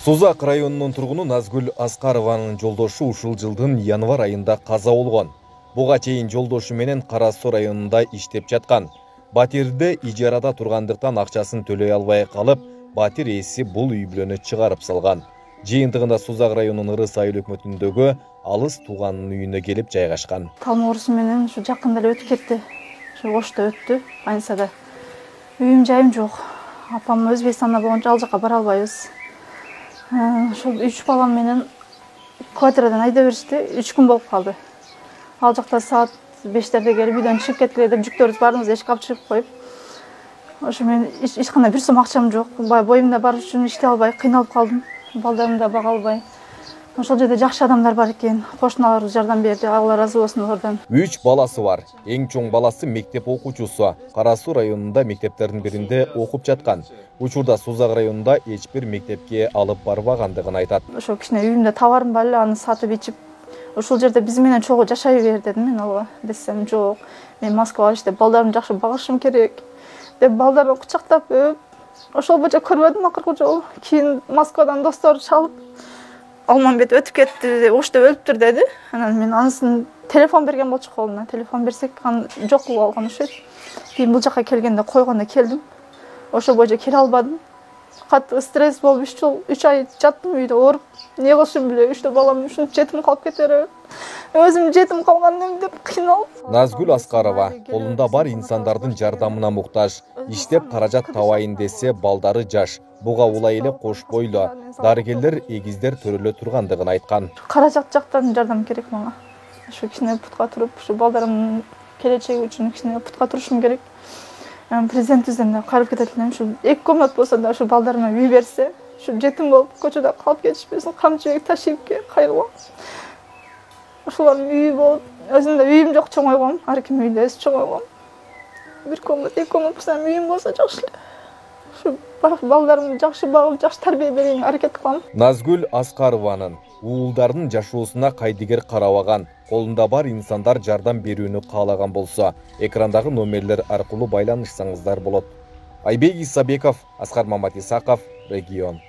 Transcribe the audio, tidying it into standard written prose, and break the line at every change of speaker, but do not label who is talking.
Созак районунун тургуну Назгүл Аскарованын жолдошу ушул жылдын январ айында каза болгон. Буга чейин жолдошу менен Кара Суу районунда иштеп жаткан. Батирде ижарада тургандыктан акчасын төлөй албай калып, батир ээси бул үй бүлөнү чыгарып салган. Жыйынтыгында Созак районунун Ырыс айыл өкмөтүндөгү алыс тууганынын үйүнө келип жайгашкан.
Талма оорусу менен ушу жакында эле өтүп кетти. Ушу Ошто өттү, больницада. Үйүм жайым жок. Апам Өзбекстанда болгончо ал жака бара албайбыз. Ошол 3 балам менен квартирадан айдап беришти. 3 күн болуп калды. Ал жакта саат 5-терде келип үйдөн чыгып кеткиле деп жүктөрүбүз баарыбызды эшикке алып чыгып коюп. Ошо мен эч кандай бир сом акчам жок. Боюмда бар үчүн иштей албай кыйналып калдым. Балдарымды да бага албай. Ошол жерде жакшы адамдар бар экен. Кошуналарыбыз жардам берди. Алла ыраазы болсун алардан.
3 баласы бар. Эң чоң баласы мектеп окуучусу. Кара Суу районунда мектептердин биринде окуп жаткан. Учурда Созак районунда эч бир мектепке алып барбагандыгын айтат.
Ошо кичине үйүмдө товарым бар эле, аны сатып ичип, ошол жерде биз менен чогуу жашай бер дедим мен алга. Десем, жок. Мен Москвага иштеп, балдарымды жакшы багышым керек деп балдарды кучактап өп, ошол боюнча көрбөдүм акыркы жолу. Кийин Москвадан достор чалып, Алмамбет өтүп кетти, Ошто өлүптүр деди. Анан мен анысын телефон берген болчу колуна. Телефон берсек, аны жок кылып алган ошо. Кийин бул жака келгенде койгондо келдим. Ошол боюнча келе албадым. Катты стресс болуп 3 ай жаттым үйдө ооруп. Не кылышымды билбей, 3 балам ушинтип жетим калып кетери. Өзүм жетим калгандым деп кыйналып.
Назгүл Аскарова колунда бар инсандардын жардамына муктаж. Иштеп каражат табайын десе, балдары жаш. Буга улай эле кош бойлуу. Дарыгерлер эгиздер төрөлө тургандыгын айткан.
Каражат жактан жардам керек мага. Ушу кичине путка туруп, ушу балдарымдын келечеги үчүн кичине путка турушум керек. Президентибизден да кайрылып кетет элем. Ушу 2 комнат болсо да ушу балдарыма үй берсе, ушу жетим болуп көчөдө калып кетишпесин, камчыбек Ташиевке кайрылам. Ошолордун үйү болуп, өзүмдө үйүм жок, чоңойгом, ар ким үйдө өз чоңойгом. 1 комнат, 2 комнат болсо үйүм болсо жакшы эле. Ушу балдарымды жакшы багып, жакшы тарбия берүүгө аракет кылам.
Назгүл Аскарованын уулдарынын жашоосуна кайдыгер карабаган, колунда бар инсандар жардам берүүнү каалаган болсо, экрандагы номерлер аркылуу байланышсаңыздар болот. Айбек Исабеков, Аскар Маматисаков, Регион.